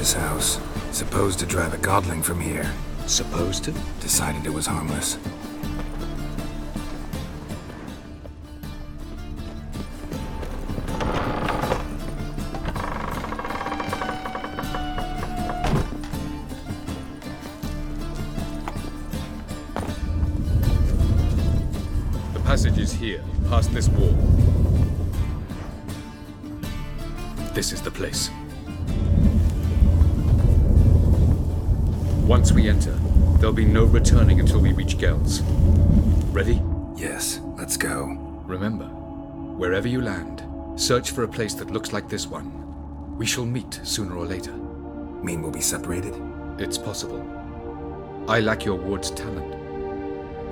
this house. Supposed to drive a godling from here. Supposed to? Decided it was harmless. The passage is here, past this wall. This is the place. Once we enter, there'll be no returning until we reach Gel's. Ready? Yes, let's go. Remember, wherever you land, search for a place that looks like this one. We shall meet sooner or later. Mean we'll be separated? It's possible. I lack your ward's talent.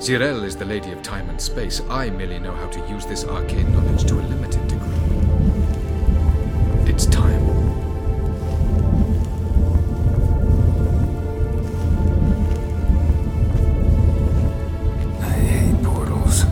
Zirel is the lady of time and space. I merely know how to use this arcane knowledge to a limited degree. It's time. I hate portals.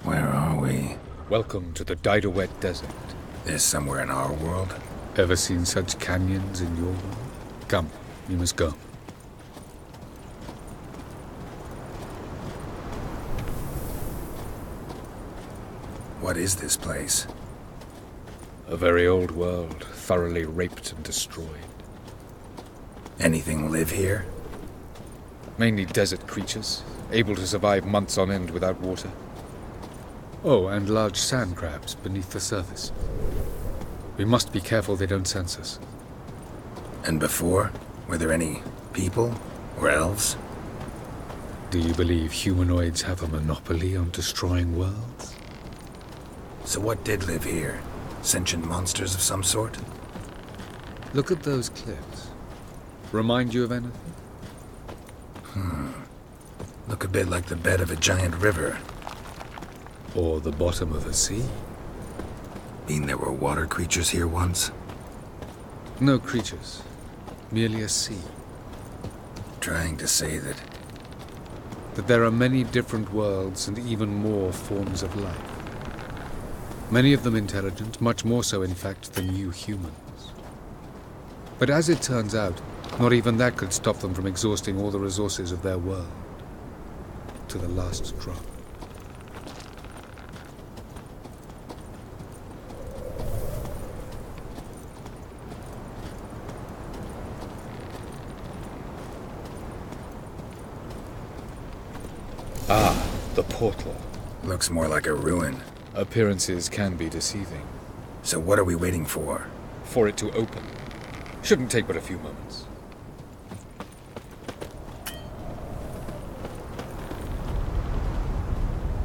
Where are we? Welcome to the Didowet Desert. This somewhere in our world? Ever seen such canyons in your world? Come, we must go. What is this place? A very old world, thoroughly raped and destroyed. Anything live here? Mainly desert creatures, able to survive months on end without water. Oh, and large sand crabs beneath the surface. We must be careful they don't sense us. And before? Were there any people? Or elves? Do you believe humanoids have a monopoly on destroying worlds? So what did live here? Sentient monsters of some sort? Look at those cliffs. Remind you of anything? Look a bit like the bed of a giant river. Or the bottom of a sea? Mean there were water creatures here once? No creatures. Merely a sea. Trying to say that There are many different worlds and even more forms of life. Many of them intelligent, much more so in fact than you humans. But as it turns out, not even that could stop them from exhausting all the resources of their world. To the last drop. Ah, the portal. looks more like a ruin. Appearances can be deceiving. So what are we waiting for? For it to open. Shouldn't take but a few moments.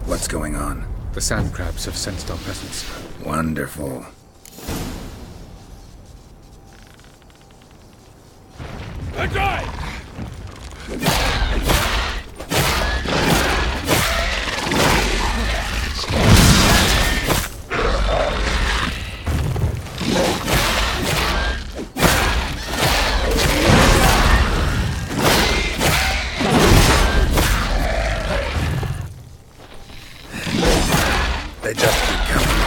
What's going on? The sand crabs have sensed our presence. Wonderful. They just keep coming.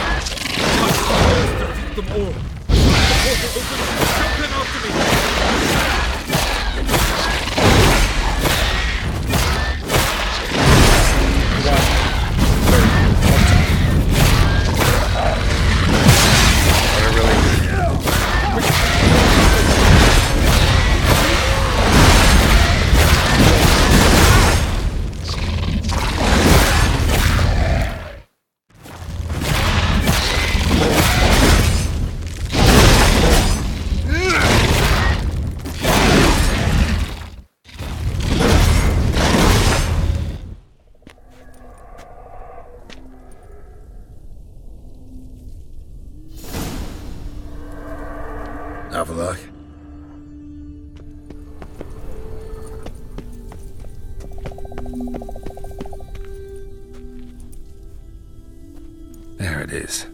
Defeat them all. The portal opens. Jump in after me. it is.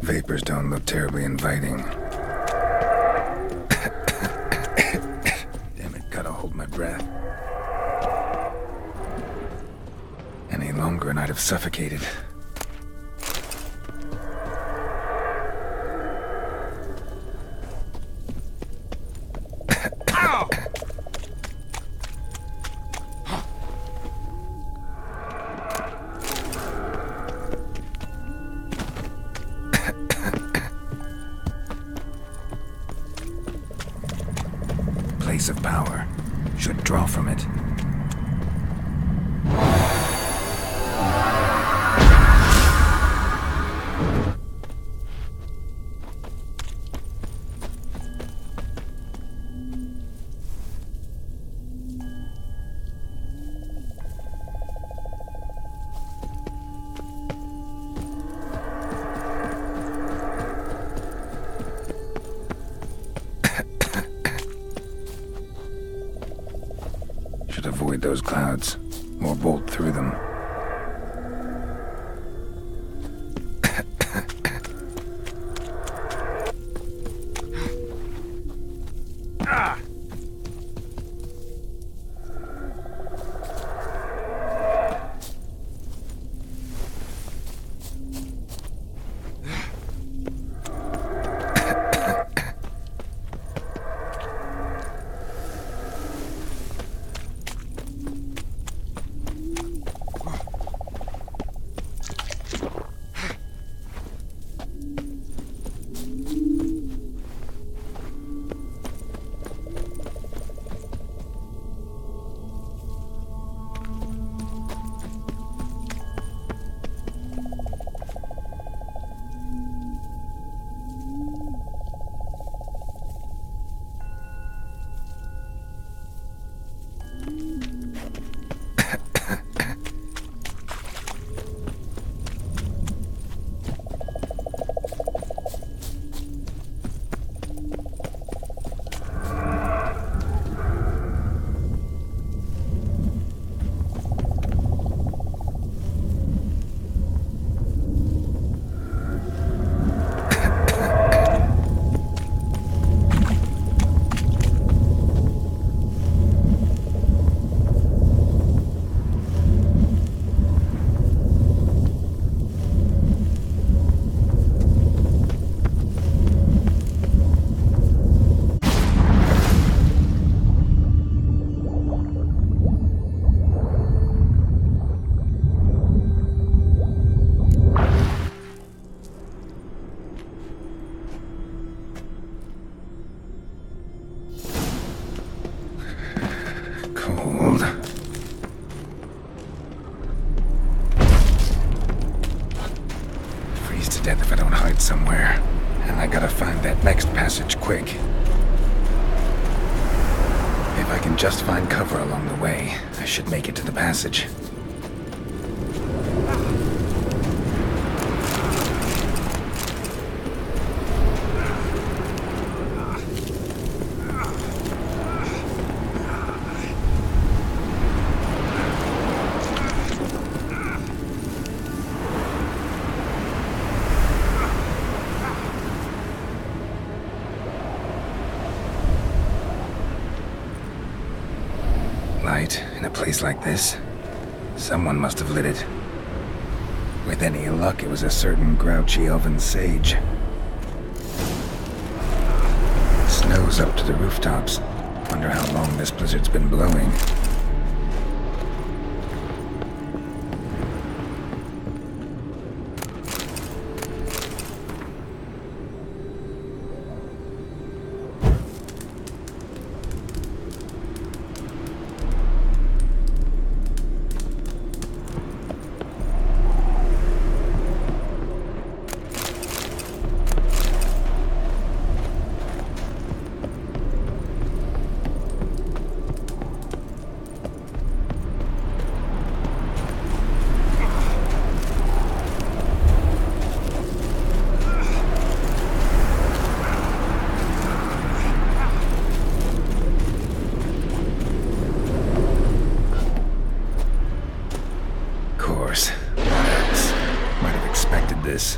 Vapors don't look terribly inviting. Damn it, gotta hold my breath. Any longer and I'd have suffocated. Place of power. Should draw from it. Should avoid those clouds, or bolt through them. Cold. Freeze to death if I don't hide somewhere. And I gotta find that next passage quick. If I can just find cover along the way, I should make it to the passage. Light in a place like this? Someone must have lit it. With any luck, it was a certain grouchy elven sage. Snow's up to the rooftops. Wonder how long this blizzard's been blowing. did this.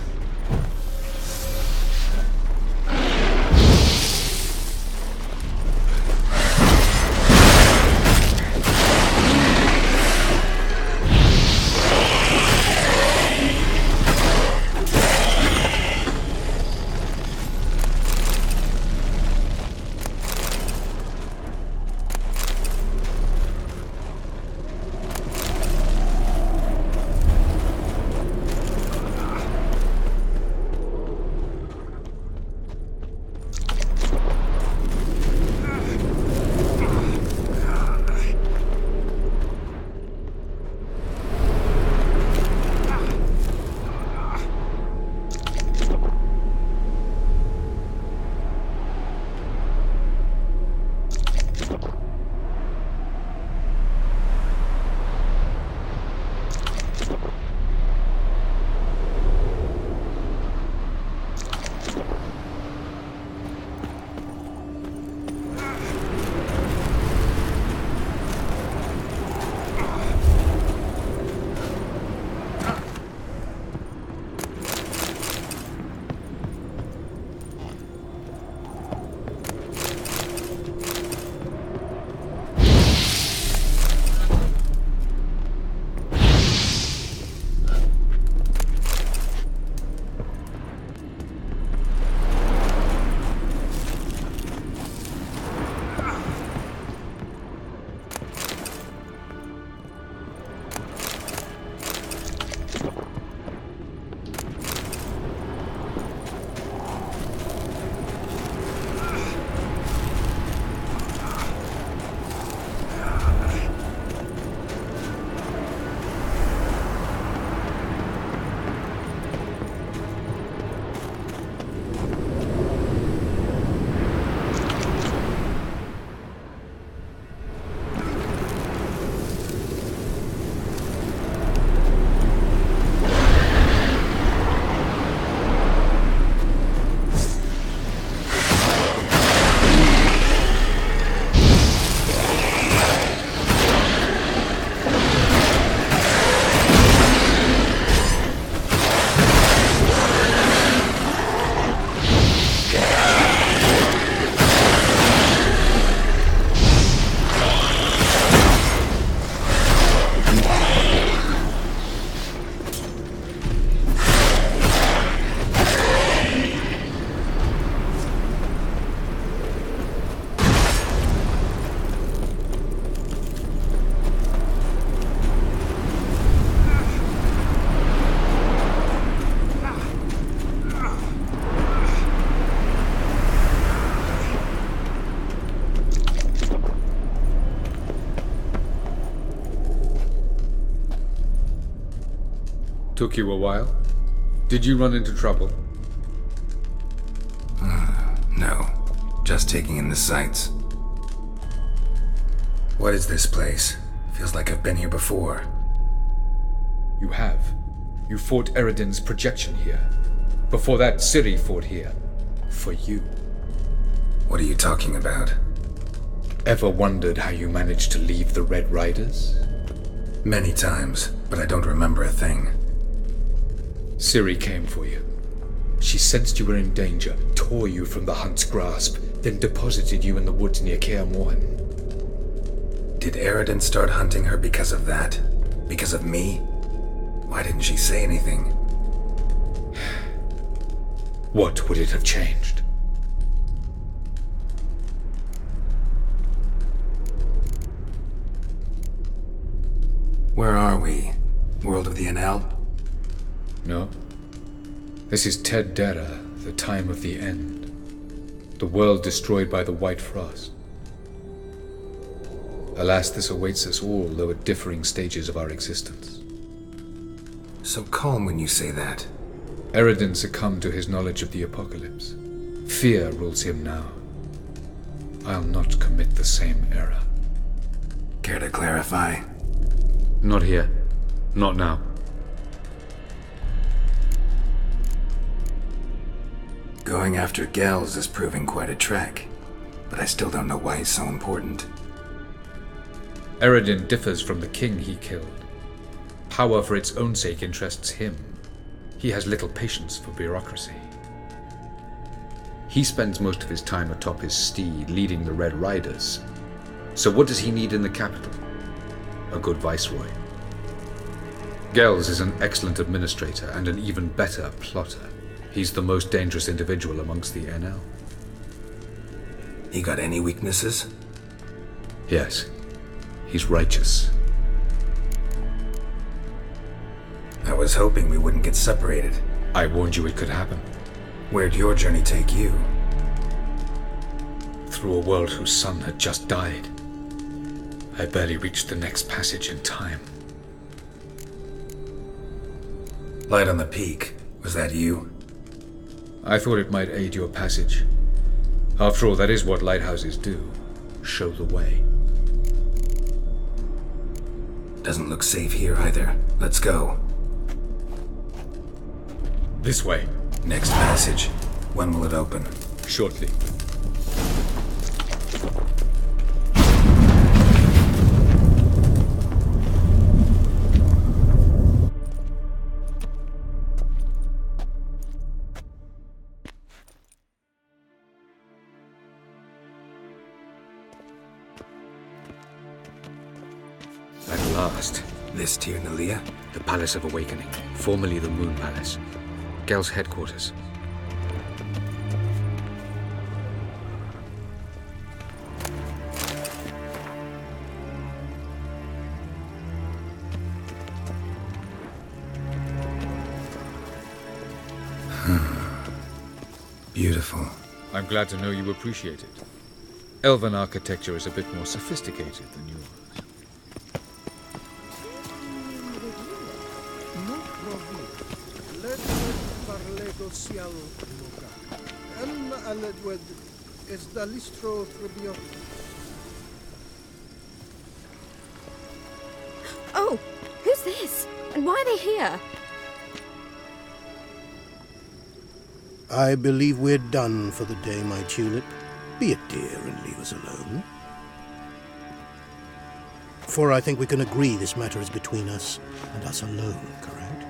Took you a while? Did you run into trouble? No. Just taking in the sights. What is this place? Feels like I've been here before. You have. You fought Eridan's projection here. Before that, Ciri fought here. For you. What are you talking about? Ever wondered how you managed to leave the Red Riders? Many times, but I don't remember a thing. Ciri came for you. She sensed you were in danger, tore you from the Hunt's grasp, then deposited you in the woods near Kaer Morhen. Did Eridan start hunting her because of that? Because of me? Why didn't she say anything? What would it have changed? Where are we? World of the Enel? No. This is Ted Dara, the time of the end. The world destroyed by the White Frost. Alas, this awaits us all, though at differing stages of our existence. So calm when you say that. Eridan succumbed to his knowledge of the apocalypse. Fear rules him now. I'll not commit the same error. Care to clarify? Not here. Not now. Going after Gels is proving quite a trek, but I still don't know why he's so important. Eridan differs from the king he killed. Power for its own sake interests him. He has little patience for bureaucracy. He spends most of his time atop his steed leading the Red Riders. So what does he need in the capital? A good viceroy. Gels is an excellent administrator and an even better plotter. He's the most dangerous individual amongst the NL. He got any weaknesses? Yes, he's righteous. I was hoping we wouldn't get separated. I warned you it could happen. Where'd your journey take you? Through a world whose sun had just died. I barely reached the next passage in time. Light on the peak. Was that you? I thought it might aid your passage. After all, that is what lighthouses do. Show the way. Doesn't look safe here either. Let's go. This way. Next passage. When will it open? Shortly. At last. This Tirnalia? The Palace of Awakening, formerly the Moon Palace. Gel's headquarters. Beautiful. I'm glad to know you appreciate it. Elven architecture is a bit more sophisticated than yours. Oh, who's this? And why are they here? I believe we're done for the day, my tulip. Be a dear and leave us alone. For I think we can agree this matter is between us and us alone, correct?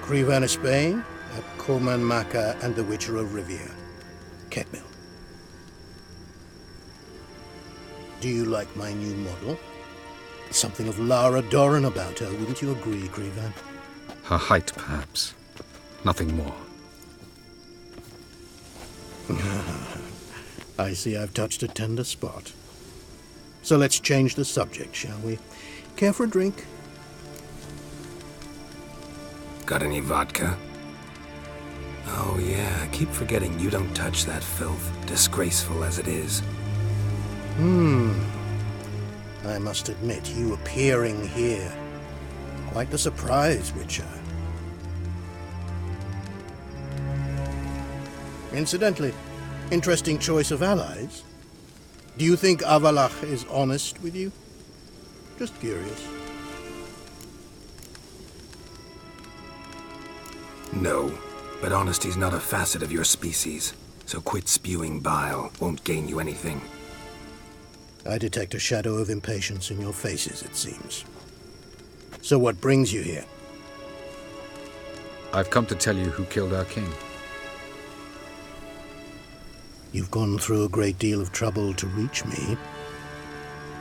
Krivan Spain, at Corman Maka and the Witcher of Rivia. Ketmil. Do you like my new model? Something of Lara Doran about her, wouldn't you agree, Krivan? Her height, perhaps. Nothing more. I see I've touched a tender spot. So let's change the subject, shall we? Care for a drink? Got any vodka? Oh yeah, I keep forgetting you don't touch that filth, disgraceful as it is. I must admit, you appearing here. Quite the surprise, Witcher. Incidentally, interesting choice of allies. Do you think Avalach is honest with you? Just curious. No, but honesty's not a facet of your species. So quit spewing bile, won't gain you anything. I detect a shadow of impatience in your faces, it seems. So what brings you here? I've come to tell you who killed our king. You've gone through a great deal of trouble to reach me.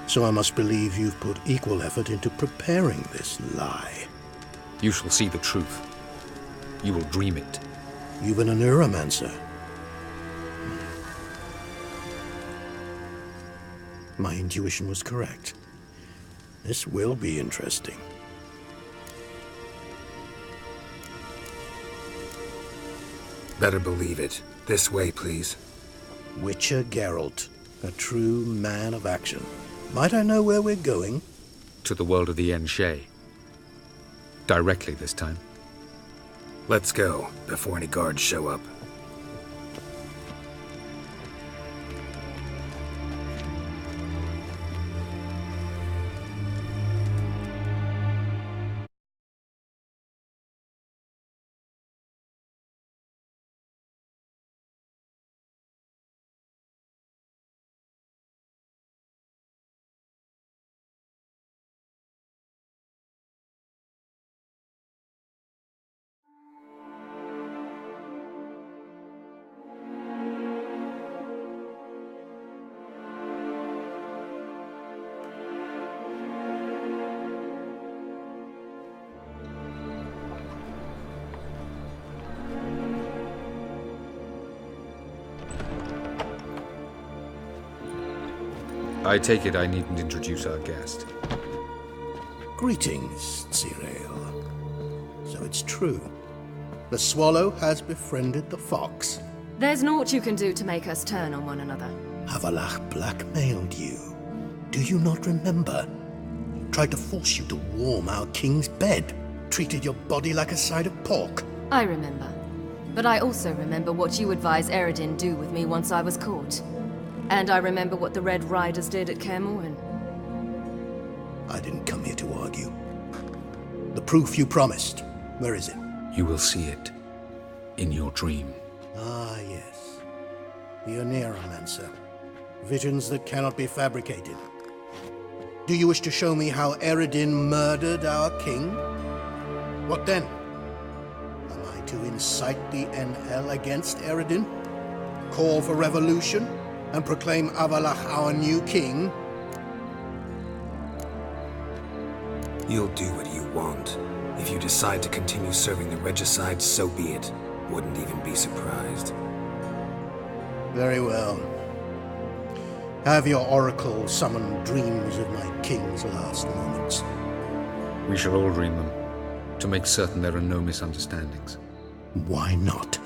So I must believe you've put equal effort into preparing this lie. You shall see the truth. You will dream it. You've been a neuromancer. My intuition was correct. This will be interesting. Better believe it. This way, please. Witcher Geralt, a true man of action. Might I know where we're going? To the world of the Enshe. Directly this time. Let's go, before any guards show up. I take it I needn't introduce our guest. Greetings, Cyril. So it's true. The swallow has befriended the fox. There's naught you can do to make us turn on one another. Avalach blackmailed you. Do you not remember? Tried to force you to warm our king's bed. Treated your body like a side of pork. I remember. But I also remember what you advised Eredin do with me once I was caught. And I remember what the Red Riders did at Kaer Morhen. I didn't come here to argue. The proof you promised, where is it? You will see it in your dream. Ah, yes. The Oneiromancer. Visions that cannot be fabricated. Do you wish to show me how Eredin murdered our king? What then? Am I to incite the Enhel against Eredin? Call for revolution? And proclaim Avalach our new king? You'll do what you want. If you decide to continue serving the regicide, so be it. Wouldn't even be surprised. Very well. Have your oracle summon dreams of my king's last moments. We shall all dream them, to make certain there are no misunderstandings. Why not?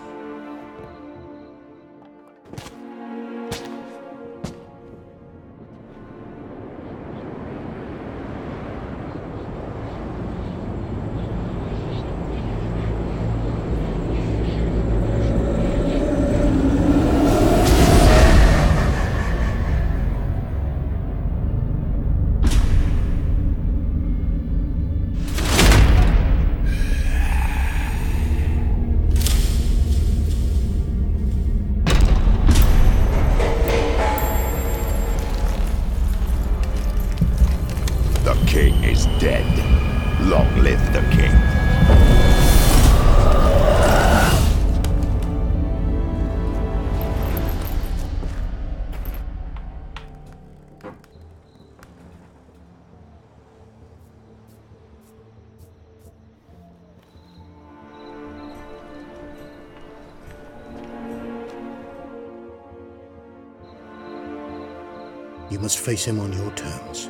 You must face him on your terms,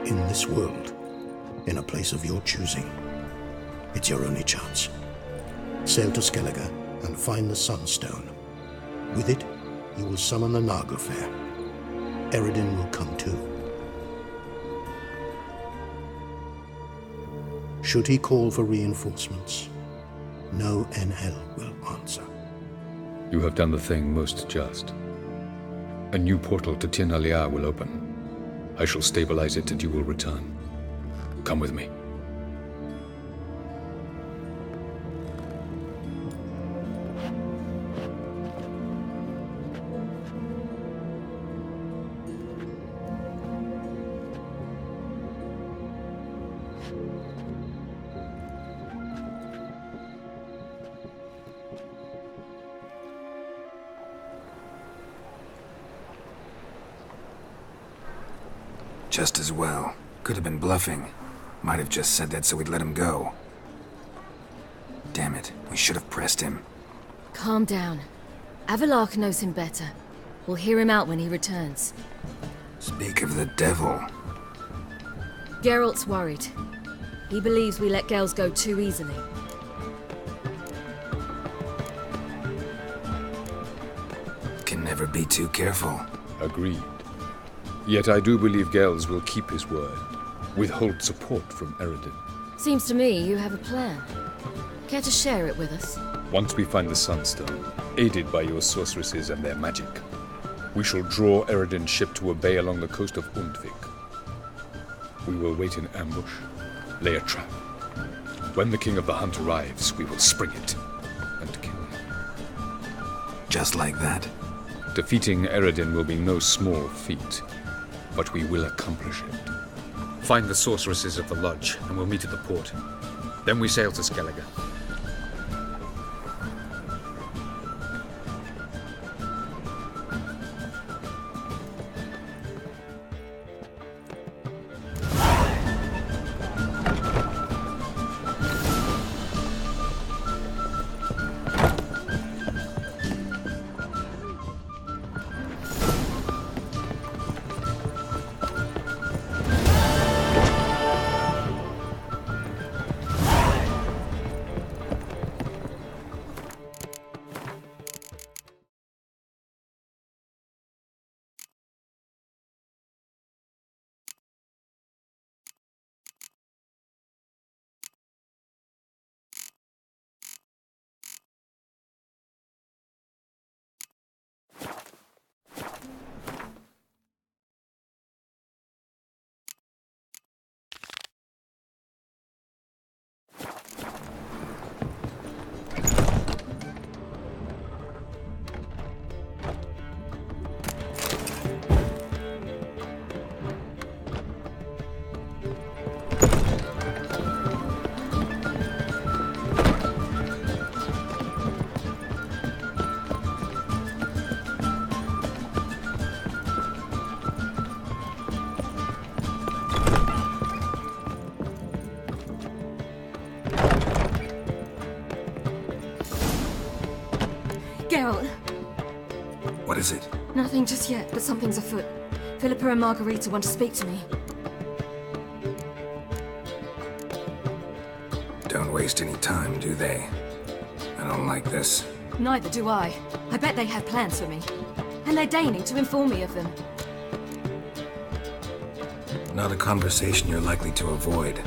in this world, in a place of your choosing. It's your only chance. Sail to Skellige and find the Sunstone. With it, you will summon the Naglfar. Eredin will come too. Should he call for reinforcements, no Enhel will answer. You have done the thing most just. A new portal to Tir na Liar will open. I shall stabilize it and you will return. Come with me. Just as well. Could have been bluffing. Might have just said that so we'd let him go. Damn it, we should have pressed him. Calm down. Avalach knows him better. We'll hear him out when he returns. Speak of the devil. Geralt's worried. He believes we let girls go too easily. Can never be too careful. Agreed. Yet I do believe Gels will keep his word, withhold support from Eredin. Seems to me you have a plan. Care to share it with us? Once we find the Sunstone, aided by your sorceresses and their magic, we shall draw Eredin's ship to a bay along the coast of Undvik. We will wait in ambush, lay a trap. When the King of the Hunt arrives, we will spring it and kill him. Just like that? Defeating Eredin will be no small feat, but we will accomplish it. Find the sorceresses of the lodge, and we'll meet at the port. Then we sail to Skellige. Geralt! What is it? Nothing just yet, but something's afoot. Philippa and Margarita want to speak to me. Don't waste any time, do they? I don't like this. Neither do I. I bet they have plans for me. And they're deigning to inform me of them. Not a conversation you're likely to avoid.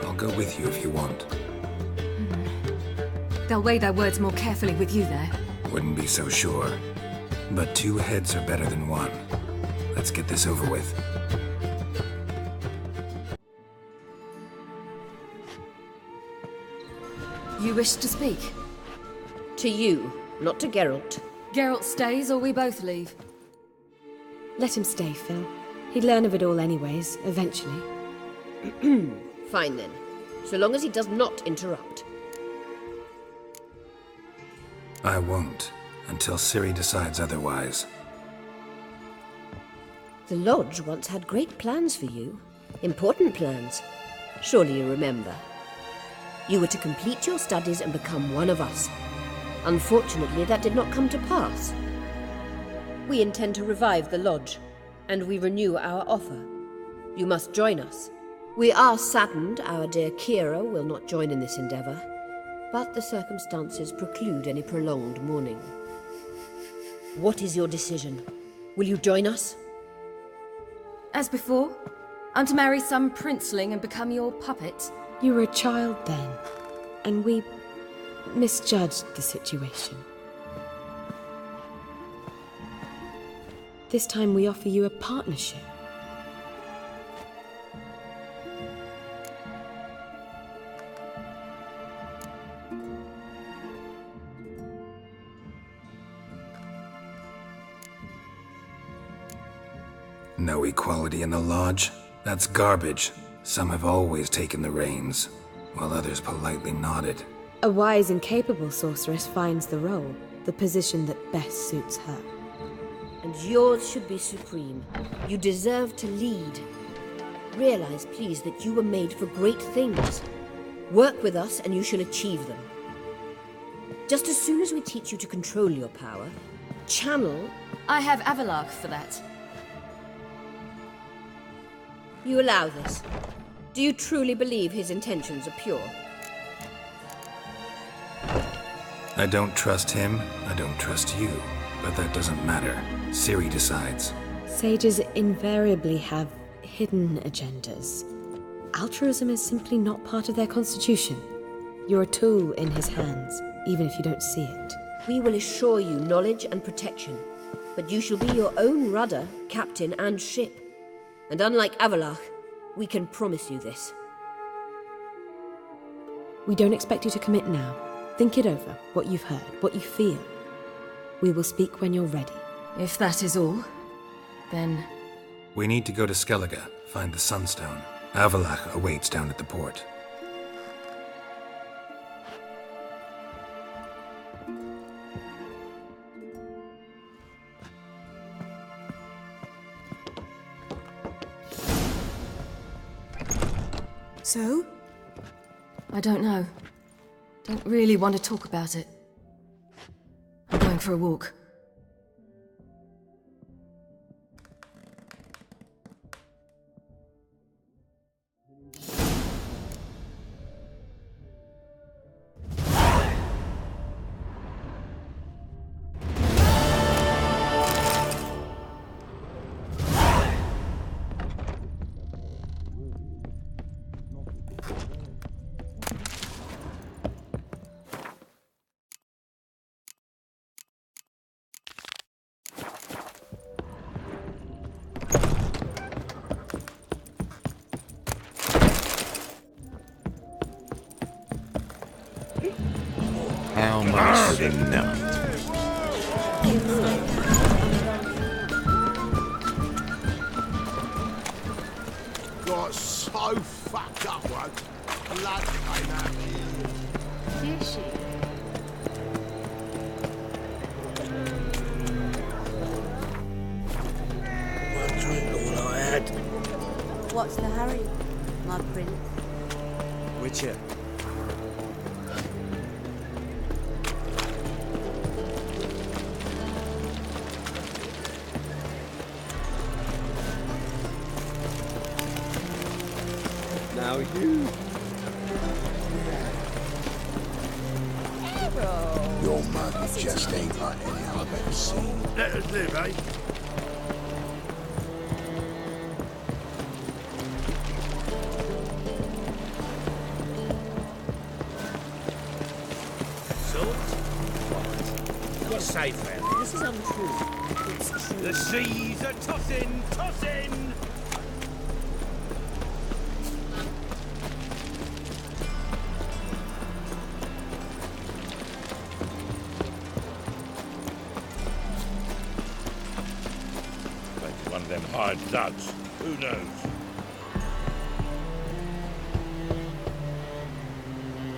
I'll go with you if you want. They'll weigh their words more carefully with you there. Wouldn't be so sure. But 2 heads are better than 1. Let's get this over with. You wish to speak? To you, not to Geralt. Geralt stays or we both leave? Let him stay, Phil. He'd learn of it all anyways, eventually. Fine then. So long as he does not interrupt. I won't, until Ciri decides otherwise. The Lodge once had great plans for you. Important plans. Surely you remember. You were to complete your studies and become one of us. Unfortunately, that did not come to pass. We intend to revive the Lodge, and we renew our offer. You must join us. We are saddened our dear Kira will not join in this endeavor, but the circumstances preclude any prolonged mourning. What is your decision? Will you join us? As before? I'm to marry some princeling and become your puppet? You were a child then, and we misjudged the situation. This time we offer you a partnership. No equality in the Lodge? That's garbage. Some have always taken the reins, while others politely nodded. A wise and capable sorceress finds the role, the position that best suits her. And yours should be supreme. You deserve to lead. Realize, please, that you were made for great things. Work with us and you shall achieve them. Just as soon as we teach you to control your power, channel... I have Avalark for that. You allow this. Do you truly believe his intentions are pure? I don't trust him, I don't trust you. But that doesn't matter. Ciri decides. Sages invariably have hidden agendas. Altruism is simply not part of their constitution. You're a tool in his hands, even if you don't see it. We will assure you knowledge and protection, but you shall be your own rudder, captain, and ship. And unlike Avalark, we can promise you this. We don't expect you to commit now. Think it over, what you've heard, what you feel. We will speak when you're ready. If that is all, then... We need to go to Skellige, find the Sunstone. Avalach awaits down at the port. So? I don't know. Don't really want to talk about it. I'm going for a walk. How much for the nut? Got so fucked up once. Blood came out here. Did she? One drink all I had. What's the hurry, my prince? Witcher. Your mother just ain't like any I've ever seen. Let us live, eh? You're safe, man. This is untrue. It's true. The seas are tossing, tossing! Maybe one of them hired thugs. Who knows?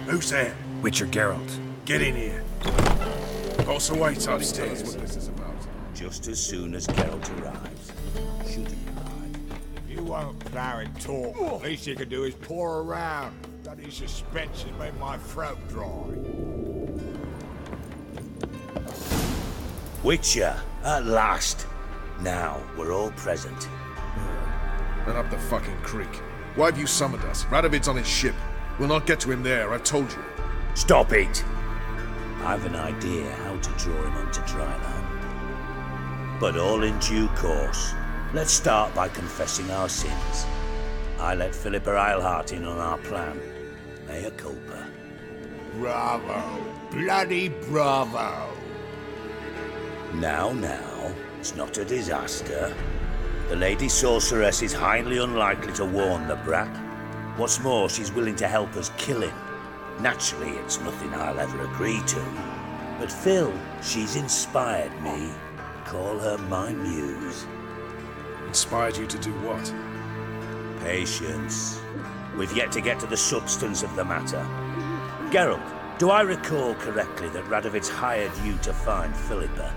Who's there? Witcher Geralt. Get in here. Boss awaits upstairs. What this is about. Just as soon as Geralt arrives. Should he arrive? You won't plow and talk. Least you can do is pour around. Bloody suspense has made my throat dry. Witcher, at last. Now, we're all present. Then up the fucking creek. Why have you summoned us? Radovid's on his ship. We'll not get to him there, I've told you. Stop it! I've an idea how to draw him onto dry land. But all in due course. Let's start by confessing our sins. I let Philippa Eilhart in on our plan. Mea culpa. Bravo. Bloody bravo. Now, it's not a disaster. The Lady Sorceress is highly unlikely to warn the brat. What's more, she's willing to help us kill him. Naturally, it's nothing I'll ever agree to. But Phil, she's inspired me. Call her my muse. Inspired you to do what? Patience. We've yet to get to the substance of the matter. Geralt, do I recall correctly that Radovid's hired you to find Philippa?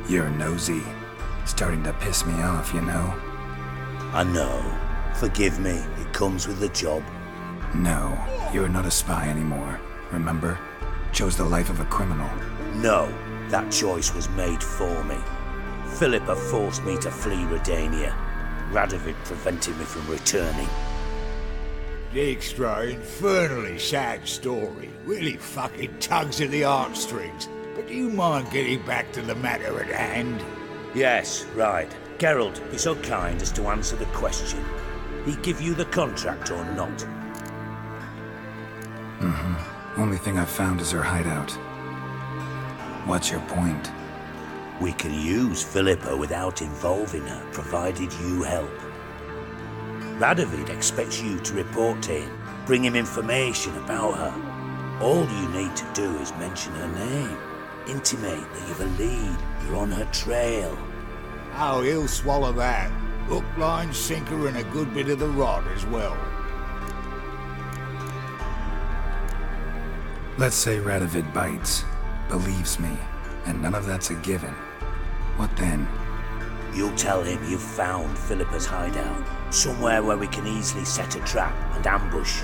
You're nosy. Starting to piss me off, you know. I know. Forgive me, it comes with the job. No, you're not a spy anymore. Remember? Chose the life of a criminal. No, that choice was made for me. Philippa forced me to flee Redania. Radovid prevented me from returning. Dijkstra, infernally sad story. Really fucking tugs at the heartstrings. But do you mind getting back to the matter at hand? Yes, right. Geralt, be so kind as to answer the question. He give you the contract or not? Only thing I've found is her hideout. What's your point? We can use Philippa without involving her, provided you help. Radovid expects you to report to him, bring him information about her. All you need to do is mention her name. Intimate that you've a lead, you're on her trail. Oh, he'll swallow that. Hook, line, sinker, and a good bit of the rod as well. Let's say Radovid bites, believes me, and none of that's a given. What then? You'll tell him you've found Philippa's hideout, somewhere where we can easily set a trap and ambush.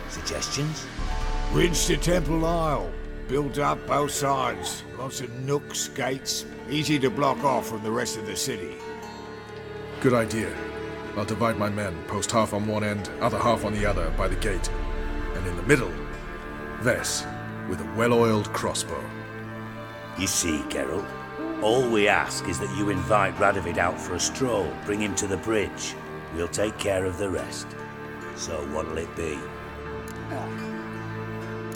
Suggestions? Bridge to Temple Isle. Built up both sides. Lots of nooks, gates. Easy to block off from the rest of the city. Good idea. I'll divide my men, post half on one end, other half on the other, by the gate. And in the middle, Vess, with a well-oiled crossbow. You see, Geralt, all we ask is that you invite Radovid out for a stroll, bring him to the bridge. We'll take care of the rest. So what'll it be?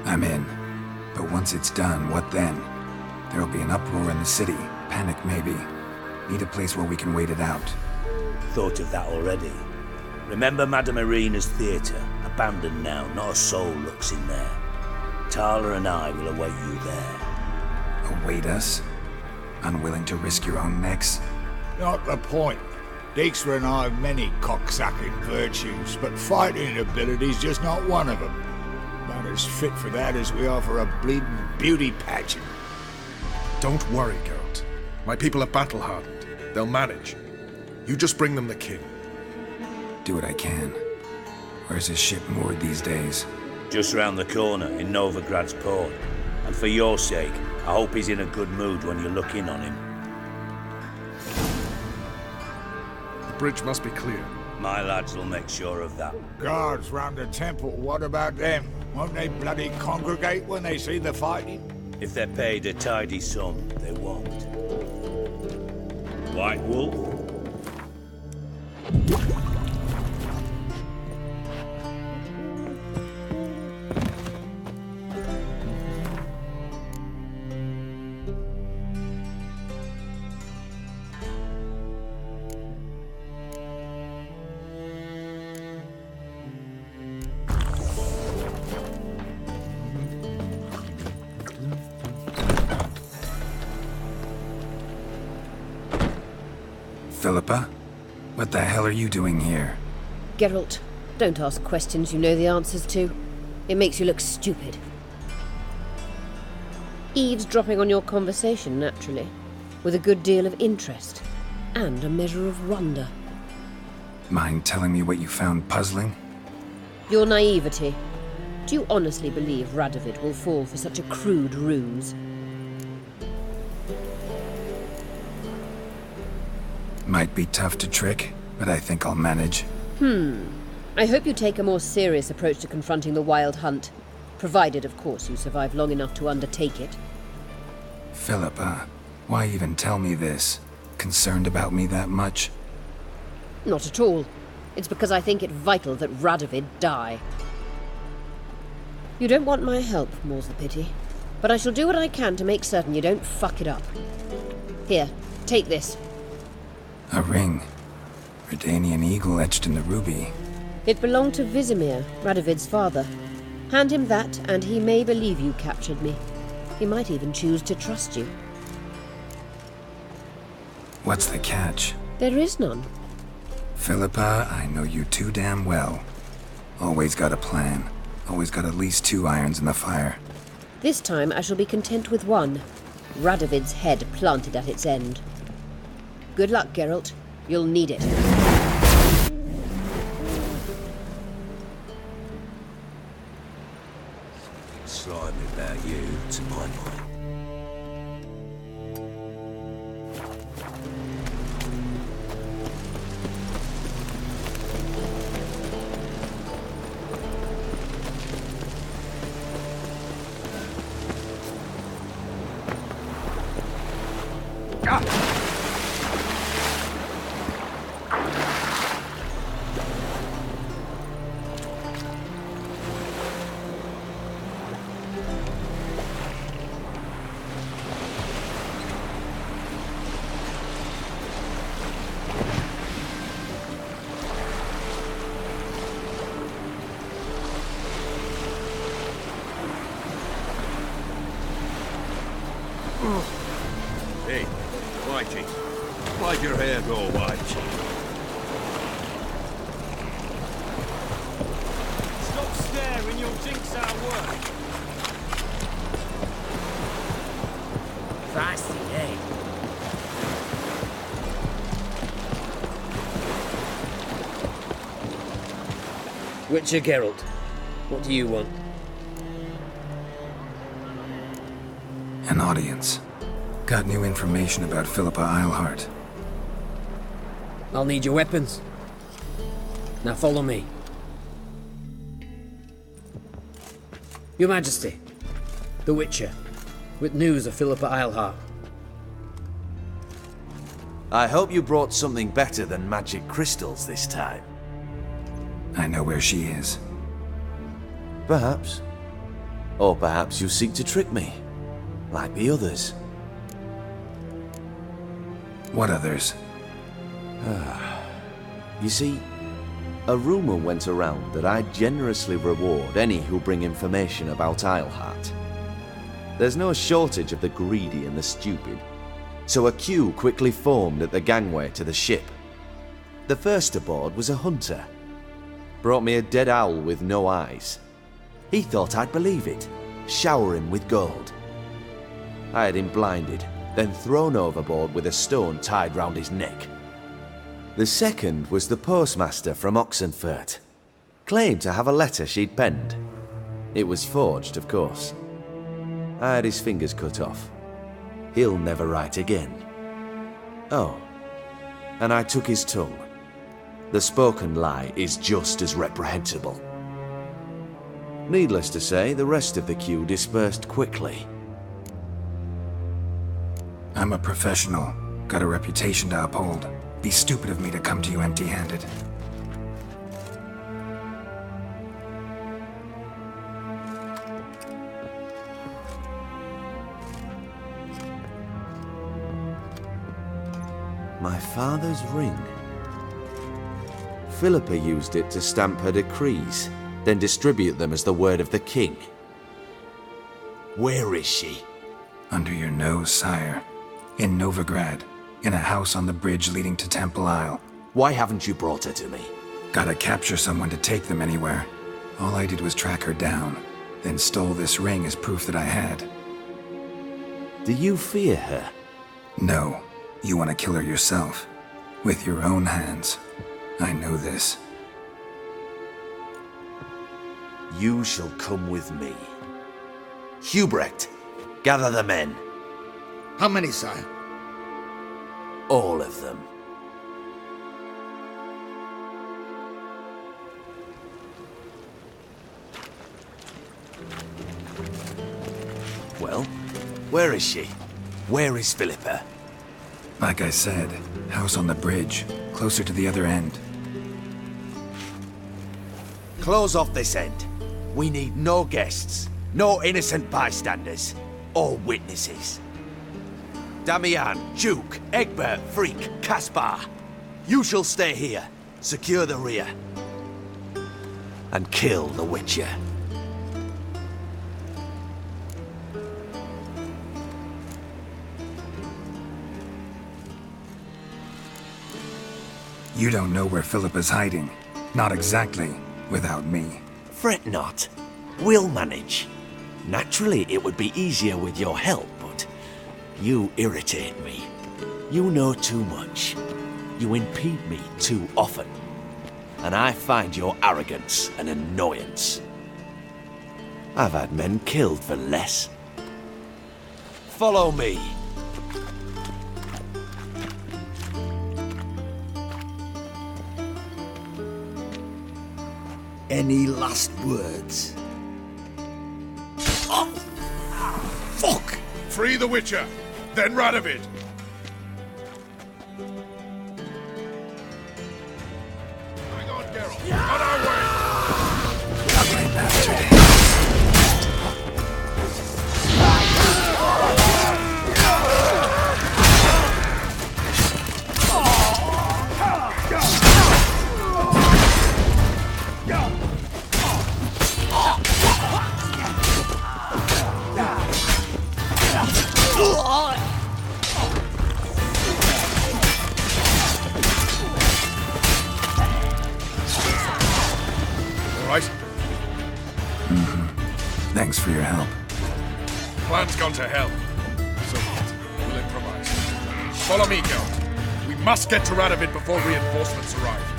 I'm in. But once it's done, what then? There'll be an uproar in the city. Panic, maybe. Need a place where we can wait it out. Thought of that already. Remember Madame Irina's theatre? Abandoned now, not a soul looks in there. Tala and I will await you there. Await us? Unwilling to risk your own necks? Not the point. Dijkstra and I have many cocksucking virtues, but fighting ability's just not one of them. Not as fit for that as we are for a bleeding beauty pageant. Don't worry, Geralt. My people are battle-hardened. They'll manage. You just bring them the king. Do what I can. Where's his ship moored these days? Just round the corner, in Novigrad's port. And for your sake, I hope he's in a good mood when you look in on him. The bridge must be clear. My lads will make sure of that. Guards round the temple, what about them? Won't they bloody congregate when they see the fighting? If they're paid a tidy sum, they won't. White Wolf? Philippa? What the hell are you doing here? Geralt, don't ask questions you know the answers to. It makes you look stupid. Eavesdropping on your conversation, naturally, with a good deal of interest, and a measure of wonder. Mind telling me what you found puzzling? Your naivety. Do you honestly believe Radovid will fall for such a crude ruse? Might be tough to trick, but I think I'll manage. I hope you take a more serious approach to confronting the Wild Hunt, provided, of course, you survive long enough to undertake it. Philippa, why even tell me this? Concerned about me that much? Not at all. It's because I think it vital that Radovid die. You don't want my help, more's the pity. But I shall do what I can to make certain you don't fuck it up. Here, take this. A ring. Redanian eagle etched in the ruby. It belonged to Vizimir, Radovid's father. Hand him that, and he may believe you captured me. He might even choose to trust you. What's the catch? There is none. Philippa, I know you too damn well. Always got a plan. Always got at least 2 irons in the fire. This time I shall be content with one. Radovid's head planted at its end. Good luck, Geralt. You'll need it. Slimy about you, to my mind. Hey, Whitey, why'd your hair go white? Stop staring, you'll jinx our work. Feisty, eh? Witcher Geralt, what do you want? An audience. Got new information about Philippa Eilhart. I'll need your weapons. Now follow me. Your Majesty, the Witcher, with news of Philippa Eilhart. I hope you brought something better than magic crystals this time. I know where she is. Perhaps. Or perhaps you seek to trick me, like the others. What others? You see, a rumor went around that I generously reward any who bring information about Eilhart. There's no shortage of the greedy and the stupid, so a queue quickly formed at the gangway to the ship. The first aboard was a hunter. Brought me a dead owl with no eyes. He thought I'd believe it, shower him with gold. I had him blinded, then thrown overboard with a stone tied round his neck. The second was the postmaster from Oxenfurt. Claimed to have a letter she'd penned. It was forged, of course. I had his fingers cut off. He'll never write again. Oh, and I took his tongue. The spoken lie is just as reprehensible. Needless to say, the rest of the queue dispersed quickly. I'm a professional. Got a reputation to uphold. Be stupid of me to come to you empty-handed. My father's ring. Philippa used it to stamp her decrees, then distribute them as the word of the king. Where is she? Under your nose, sire. In Novigrad. In a house on the bridge leading to Temple Isle. Why haven't you brought her to me? Gotta capture someone to take them anywhere. All I did was track her down, then stole this ring as proof that I had. Do you fear her? No. You want to kill her yourself. With your own hands. I know this. You shall come with me. Hubrecht, gather the men. How many, sire? All of them. Well, where is she? Where is Philippa? Like I said, house on the bridge, closer to the other end. Close off this end. We need no guests, no innocent bystanders, or witnesses. Damian, Duke, Egbert, Freak, Caspar. You shall stay here, secure the rear, and kill the Witcher. You don't know where Philippa's hiding. Not exactly, without me. Fret not. We'll manage. Naturally, it would be easier with your help, but you irritate me. You know too much. You impede me too often. And I find your arrogance an annoyance. I've had men killed for less. Follow me. Any last words? Oh! Fuck! Free the Witcher, then Radovid. Hang on, Geralt. On our way! Ugly bastard. Thanks for your help. Plan's gone to hell. So what? We'll improvise. Follow me, Geralt. We must get to Radovid before reinforcements arrive.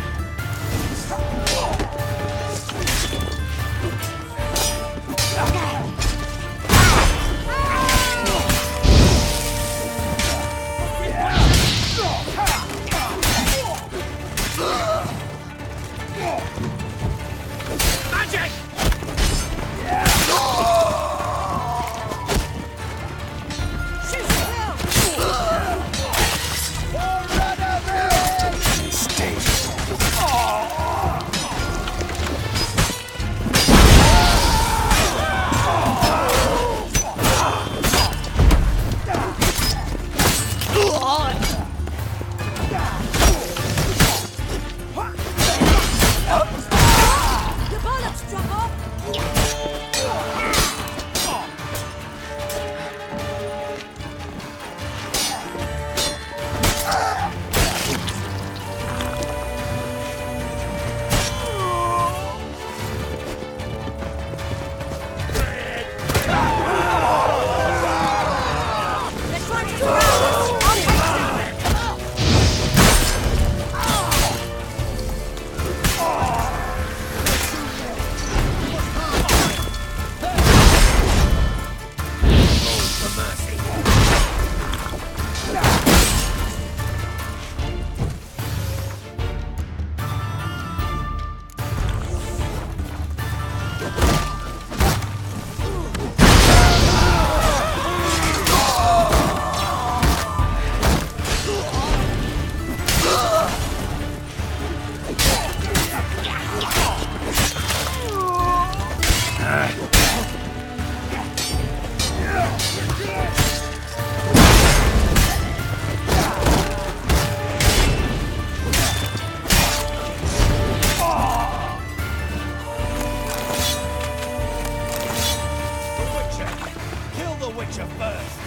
Witcher first!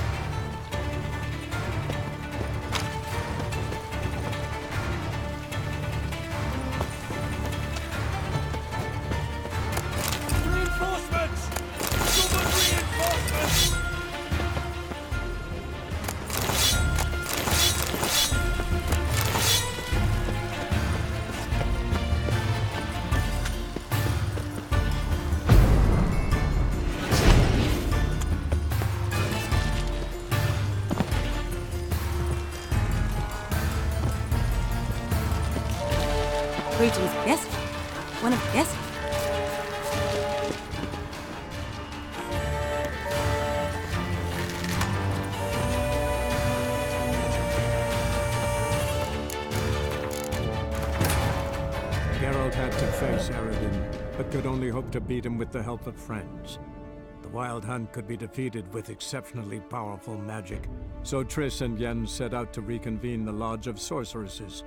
Reinforcements! Summon reinforcements! Greetings. Yes? One of... Yes? Geralt had to face Eredin, but could only hope to beat him with the help of friends. The Wild Hunt could be defeated with exceptionally powerful magic, so Triss and Yen set out to reconvene the Lodge of Sorceresses.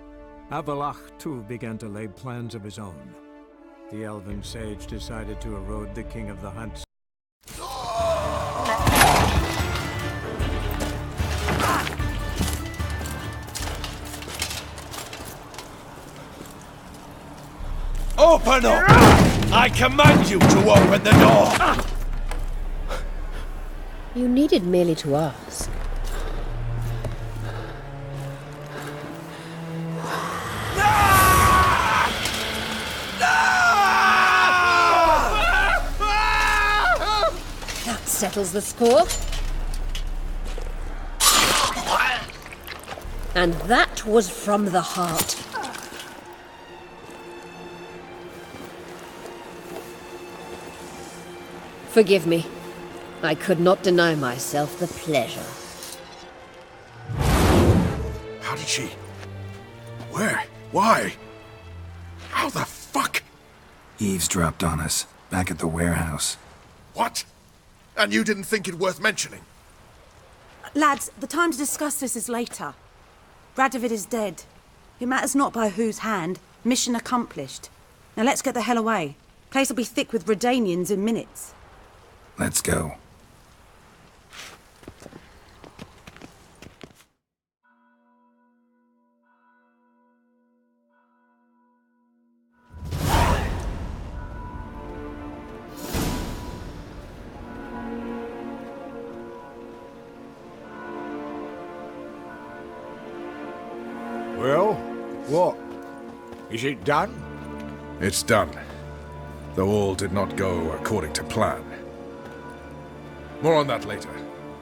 Avalach, too, began to lay plans of his own. The elven sage decided to erode the King of the Hunt. Open up! I command you to open the door! You needed merely to ask. That settles the score. And that was from the heart. Forgive me. I could not deny myself the pleasure. How did she... Where? Why? How the fuck? Eavesdropped on us, back at the warehouse. What? And you didn't think it worth mentioning? Lads, the time to discuss this is later. Radovid is dead. It matters not by whose hand. Mission accomplished. Now let's get the hell away. Place will be thick with Redanians in minutes. Let's go. Well, what? Is it done? It's done. Though all did not go according to plan. More on that later.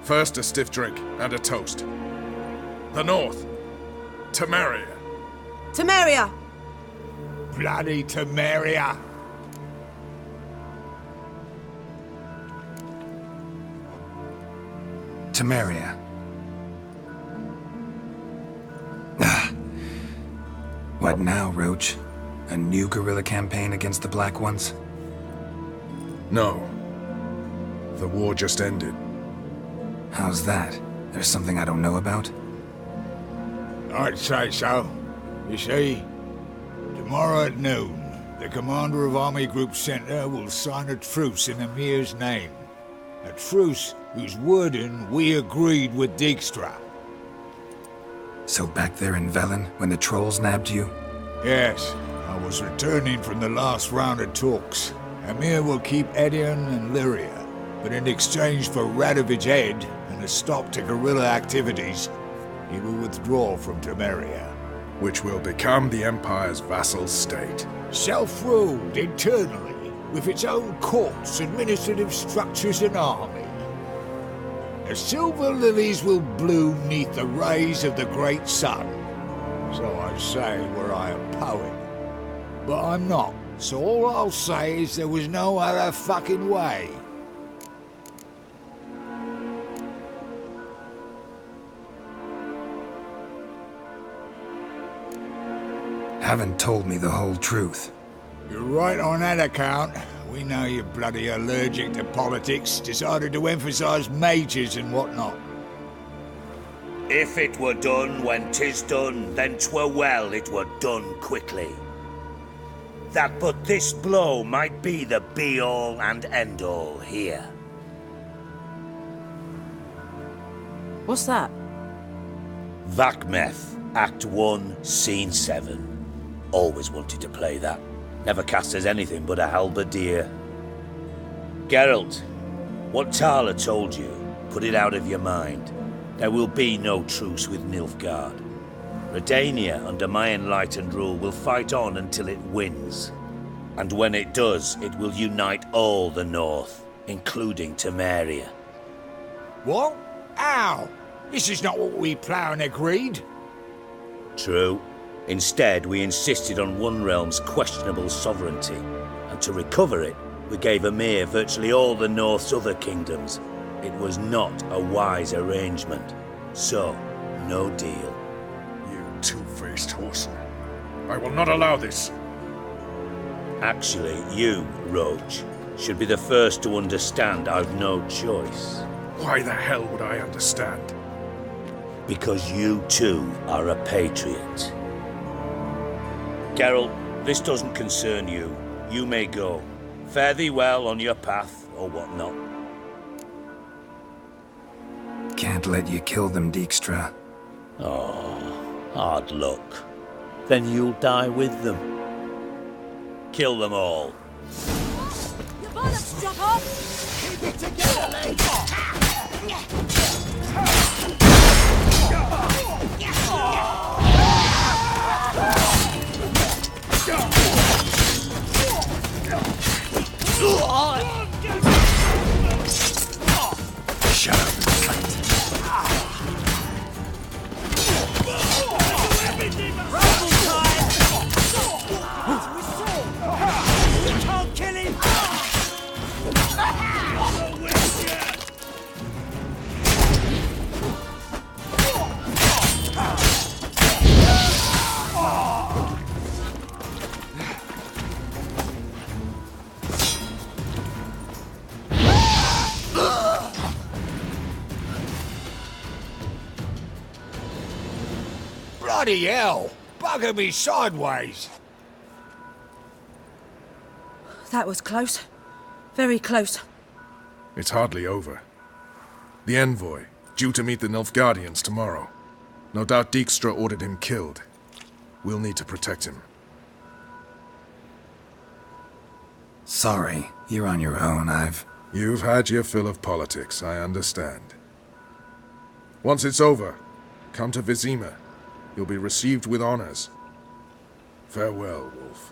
First, a stiff drink and a toast. The North. Temeria. Temeria! Bloody Temeria! Temeria. What now, Roach? A new guerrilla campaign against the Black Ones? No. The war just ended. How's that? There's something I don't know about? I'd say so. You see, tomorrow at noon, the commander of Army Group Center will sign a truce in Emir's name. A truce whose wording we agreed with Dijkstra. So back there in Velen, when the trolls nabbed you? Yes, I was returning from the last round of talks. Emir will keep Edion and Lyria, but in exchange for Radovid's head and a stop to guerrilla activities, he will withdraw from Temeria. Which will become the Empire's vassal state. Self-ruled internally, with its own courts, administrative structures and army. The silver lilies will bloom neath the rays of the great sun. So I say were I a poet. But I'm not, so all I'll say is there was no other fucking way. Haven't told me the whole truth. You're right on that account. We know you're bloody allergic to politics, decided to emphasize majors and whatnot. If it were done when 'tis done, then 'twere well it were done quickly. That but this blow might be the be-all and end-all here. What's that? Vakmeth, Act 1, Scene 7. Always wanted to play that. Never cast as anything but a halberdier. Geralt, what Tala told you, put it out of your mind. There will be no truce with Nilfgaard. Redania, under my enlightened rule, will fight on until it wins. And when it does, it will unite all the North, including Temeria. What? How? This is not what we planned and agreed. True. Instead, we insisted on one realm's questionable sovereignty, and to recover it, we gave Emir virtually all the North's other kingdoms. It was not a wise arrangement. So, no deal. You two-faced whoreson. I will not allow this. Actually, you, Roach, should be the first to understand I've no choice. Why the hell would I understand? Because you too are a patriot. Geralt, this doesn't concern you. You may go. Fare thee well on your path, or whatnot. Can't let you kill them, Dijkstra. Oh, hard luck. Then you'll die with them. Kill them all. Your bollocks drop off! Keep it together, lady! Shut up and fight. We can't kill him! Bloody hell! Bugger me sideways! That was close. Very close. It's hardly over. The envoy, due to meet the Nilfgaardians tomorrow. No doubt Dijkstra ordered him killed. We'll need to protect him. Sorry, you're on your own. You've had your fill of politics, I understand. Once it's over, come to Vizima. You'll be received with honors. Farewell, Wolf.